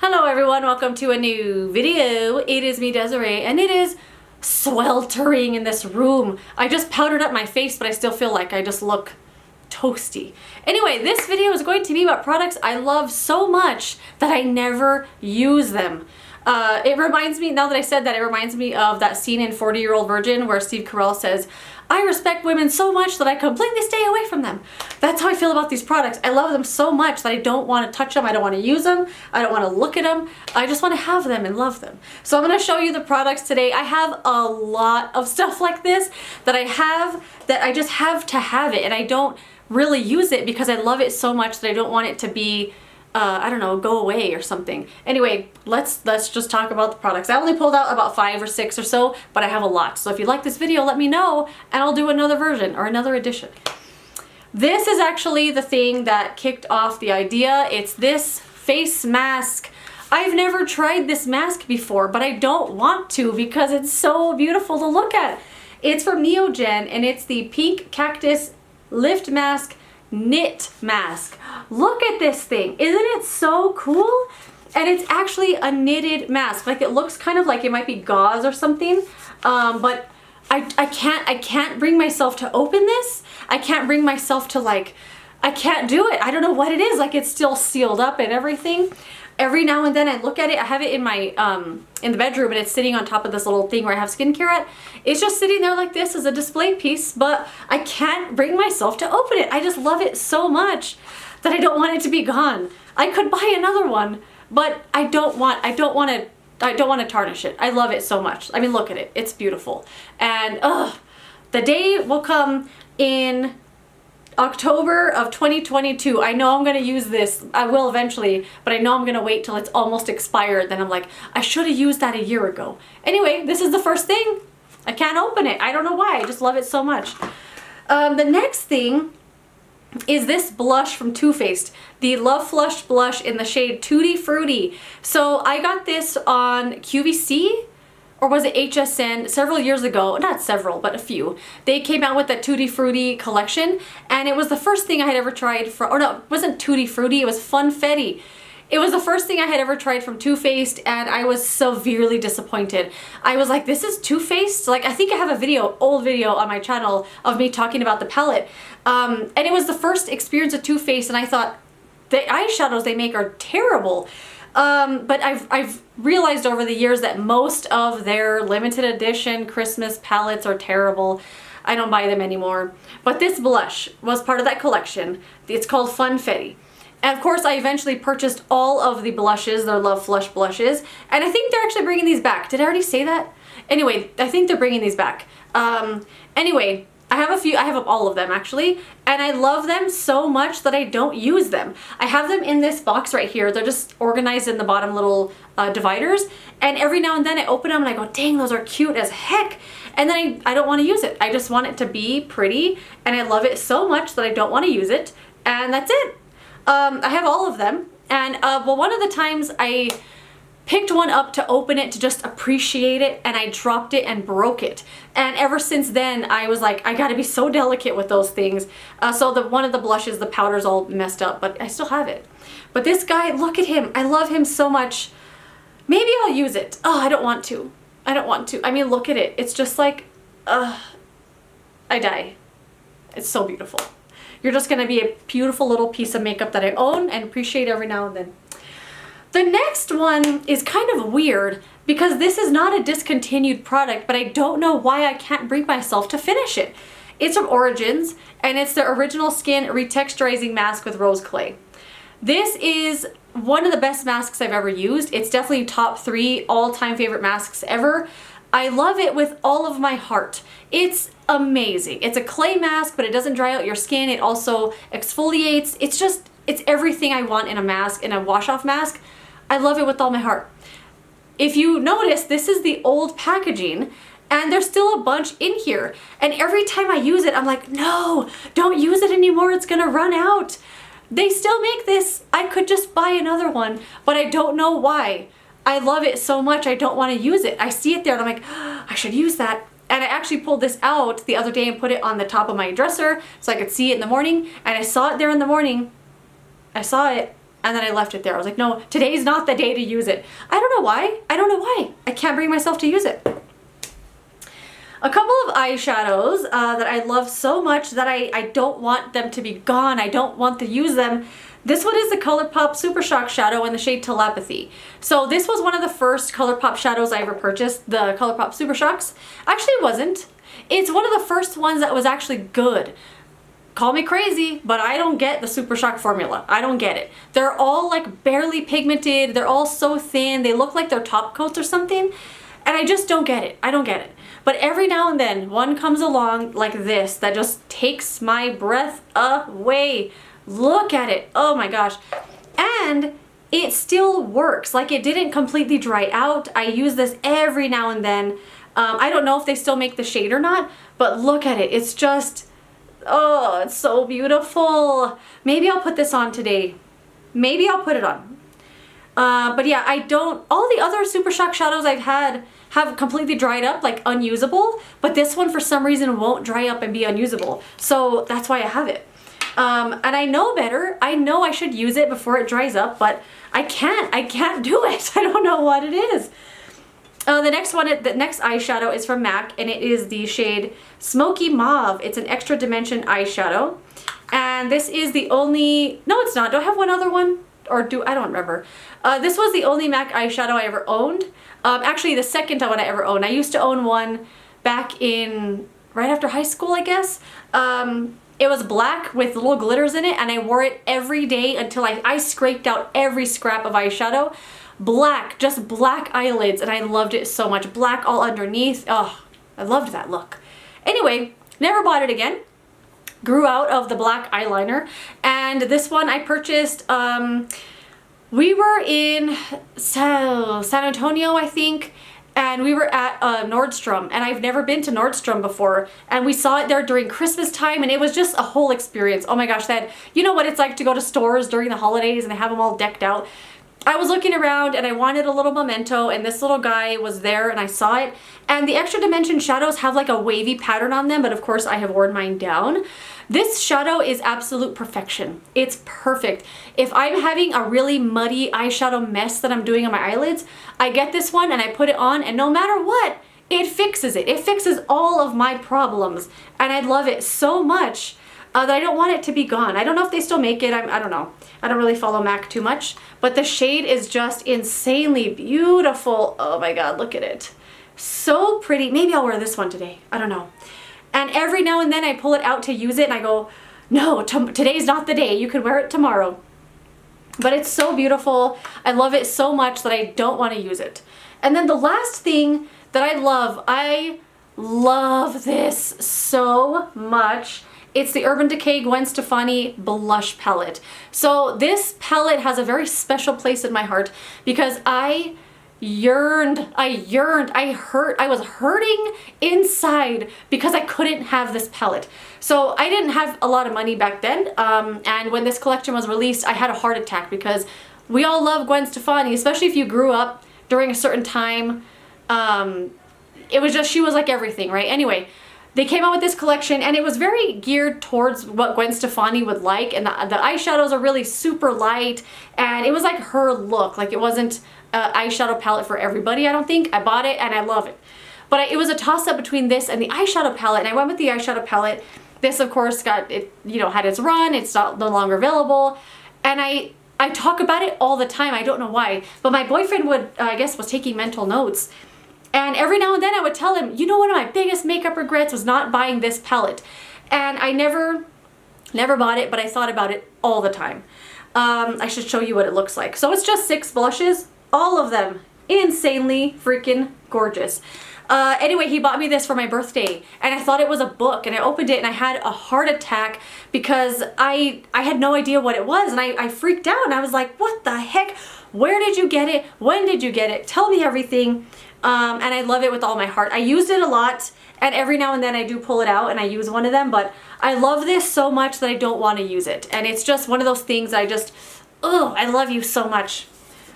Hello everyone, welcome to a new video. It is me, Desiree, and it is sweltering in this room. I just powdered up my face, but I still feel like I just look toasty. Anyway, this video is going to be about products I love so much that I never use them. It reminds me, now that I said that, it reminds me of that scene in 40-Year-Old Virgin where Steve Carell says, I respect women so much that I completely stay away from them. That's how I feel about these products. I love them so much that I don't want to touch them, I don't want to use them, I don't want to look at them, I just want to have them and love them. So I'm going to show you the products today. I have a lot of stuff like this that I just have to have it, and I don't really use it because I love it so much that I don't want it to be I don't know, go away or something. Anyway, let's just talk about the products. I only pulled out about 5 or 6 or so, but I have a lot. So if you like this video, let me know and I'll do another version or another edition. This is actually the thing that kicked off the idea. It's this face mask. I've never tried this mask before, but I don't want to because it's so beautiful to look at. It's from Neogen and it's the Pink Cactus Lift Mask Knit Mask. Look at this thing. Isn't it so cool? And it's actually a knitted mask. Like, it looks kind of like it might be gauze or something, but I can't bring myself to open this. I can't bring myself to, like, I can't do it. I don't know what it is. Like, it's still sealed up and everything. Every now and then I look at it. I have it in my in the bedroom, and it's sitting on top of this little thing where I have skincare at. It's just sitting there like this as a display piece, but I can't bring myself to open it. I just love it so much that I don't want it to be gone. I could buy another one, but I don't want to tarnish it. I love it so much. I mean, look at it. It's beautiful. And the day will come in October of 2022. I know I'm going to use this. I will eventually, but I know I'm going to wait till it's almost expired. Then I'm like, I should have used that a year ago. Anyway, this is the first thing. I can't open it. I don't know why. I just love it so much. The next thing is this blush from Too Faced, the Love Flush blush in the shade Tutti Frutti. So I got this on QVC, or was it HSN, several years ago. Not several, but a few. They came out with the Tutti Frutti collection, and it was the first thing I had ever tried from, or no, it wasn't Tutti Frutti, it was Funfetti. It was the first thing I had ever tried from Too Faced, and I was severely disappointed. I was like, this is Too Faced? Like, I think I have a video, old video on my channel of me talking about the palette. And it was the first experience of Too Faced, and I thought, the eyeshadows they make are terrible. But I've realized over the years that most of their limited edition Christmas palettes are terrible. I don't buy them anymore. But this blush was part of that collection. It's called Funfetti. And of course, I eventually purchased all of the blushes, their Love Flush blushes, and I think they're actually bringing these back. Did I already say that? Anyway, I think they're bringing these back. Anyway, I have all of them actually, and I love them so much that I don't use them. I have them in this box right here. They're just organized in the bottom little dividers, and every now and then I open them and I go, dang, those are cute as heck, and then I don't want to use it. I just want it to be pretty, and I love it so much that I don't want to use it, and that's it. I have all of them, and well, one of the times I picked one up to open it to just appreciate it, and I dropped it and broke it. And ever since then, I was like, I gotta be so delicate with those things. So one of the blushes, the powder's all messed up, but I still have it. But this guy, look at him. I love him so much. Maybe I'll use it. Oh, I don't want to. I don't want to. I mean, look at it. It's just like, I die. It's so beautiful. You're just gonna be a beautiful little piece of makeup that I own and appreciate every now and then. The next one is kind of weird because this is not a discontinued product, but I don't know why I can't bring myself to finish it. It's from Origins, and it's the Original Skin Retexturizing Mask with Rose Clay. This is one of the best masks I've ever used. It's definitely top 3 all-time favorite masks ever. I love it with all of my heart. It's amazing. It's a clay mask, but it doesn't dry out your skin. It also exfoliates. It's everything I want in a mask, in a wash-off mask. I love it with all my heart. If you notice, this is the old packaging, and there's still a bunch in here. And every time I use it, I'm like, no, don't use it anymore. It's gonna run out. They still make this. I could just buy another one, but I don't know why. I love it so much, I don't want to use it. I see it there and I'm like, oh, I should use that. And I actually pulled this out the other day and put it on the top of my dresser so I could see it in the morning. And I saw it there in the morning. I saw it and then I left it there. I was like, no, today's not the day to use it. I don't know why. I don't know why. I can't bring myself to use it. A couple of eyeshadows that I love so much that I don't want them to be gone. I don't want to use them. This one is the ColourPop Super Shock Shadow in the shade Telepathy. So this was one of the first ColourPop shadows I ever purchased, the ColourPop Super Shocks. Actually, it wasn't. It's one of the first ones that was actually good. Call me crazy, but I don't get the Super Shock formula. I don't get it. They're all like barely pigmented. They're all so thin. They look like they're top coats or something. And I just don't get it. I don't get it. But every now and then, one comes along like this that just takes my breath away. Look at it. Oh my gosh. And it still works. Like, it didn't completely dry out. I use this every now and then. I don't know if they still make the shade or not, but look at it. It's just, oh, it's so beautiful. Maybe I'll put this on today. Maybe I'll put it on. But yeah, all the other Super Shock shadows I've had have completely dried up, like unusable, but this one for some reason won't dry up and be unusable. So that's why I have it. And I know better. I know I should use it before it dries up, but I can't do it. I don't know what it is. The next eyeshadow is from MAC, and it is the shade Smoky Mauve. It's an extra dimension eyeshadow. And this is the only, no it's not, do I have one other one? Or I don't remember. This was the only MAC eyeshadow I ever owned. Actually, the second one I ever owned. I used to own one back in, right after high school, I guess. It was black with little glitters in it, and I wore it every day until I scraped out every scrap of eyeshadow. Black, just black eyelids, and I loved it so much. Black all underneath. Oh, I loved that look. Anyway, never bought it again. Grew out of the black eyeliner, and this one I purchased, we were in San Antonio, I think, and we were at Nordstrom, and I've never been to Nordstrom before, and we saw it there during Christmas time, and it was just a whole experience. Oh my gosh, you know what it's like to go to stores during the holidays and they have them all decked out. I was looking around and I wanted a little memento, and this little guy was there and I saw it, and the extra dimension shadows have like a wavy pattern on them, but of course I have worn mine down. This shadow is absolute perfection. It's perfect. If I'm having a really muddy eyeshadow mess that I'm doing on my eyelids, I get this one and I put it on, and no matter what, it fixes it. It fixes all of my problems, and I love it so much that I don't want it to be gone. I don't know if they still make it. I don't know. I don't really follow MAC too much, but the shade is just insanely beautiful. Oh my god, look at it. So pretty. Maybe I'll wear this one today. I don't know. And every now and then I pull it out to use it and I go, no, today's not the day. You can wear it tomorrow. But it's so beautiful. I love it so much that I don't want to use it. And then the last thing that I love this so much. It's the Urban Decay Gwen Stefani blush palette. So this palette has a very special place in my heart because I was hurting inside because I couldn't have this palette. So I didn't have a lot of money back then, and when this collection was released, I had a heart attack because we all love Gwen Stefani, especially if you grew up during a certain time. It was just, she was like everything, right? Anyway, they came out with this collection and it was very geared towards what Gwen Stefani would like, and the eyeshadows are really super light, and it was like her look. Like, it wasn't an eyeshadow palette for everybody, I don't think. I bought it and I love it. But it was a toss-up between this and the eyeshadow palette, and I went with the eyeshadow palette. This, of course, got it, you know, had its run. It's no longer available. And I talk about it all the time. I don't know why. But my boyfriend would, I guess, was taking mental notes. And every now and then I would tell him, you know, one of my biggest makeup regrets was not buying this palette. And I never bought it, but I thought about it all the time. I should show you what it looks like. So it's just 6 blushes, all of them insanely freaking gorgeous. Anyway, he bought me this for my birthday, and I thought it was a book, and I opened it and I had a heart attack because I had no idea what it was, and I freaked out, and I was like, what the heck? Where did you get it? When did you get it? Tell me everything. And I love it with all my heart. I used it a lot, and every now and then I do pull it out and I use one of them, but I love this so much that I don't want to use it. And it's just one of those things I just, oh, I love you so much.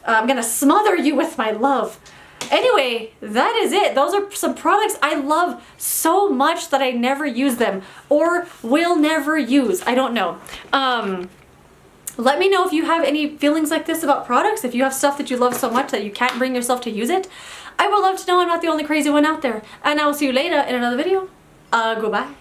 I'm gonna smother you with my love. Anyway, that is it. Those are some products I love so much that I never use them or will never use. I don't know. Let me know if you have any feelings like this about products, if you have stuff that you love so much that you can't bring yourself to use it. I would love to know I'm not the only crazy one out there. And I will see you later in another video. Goodbye.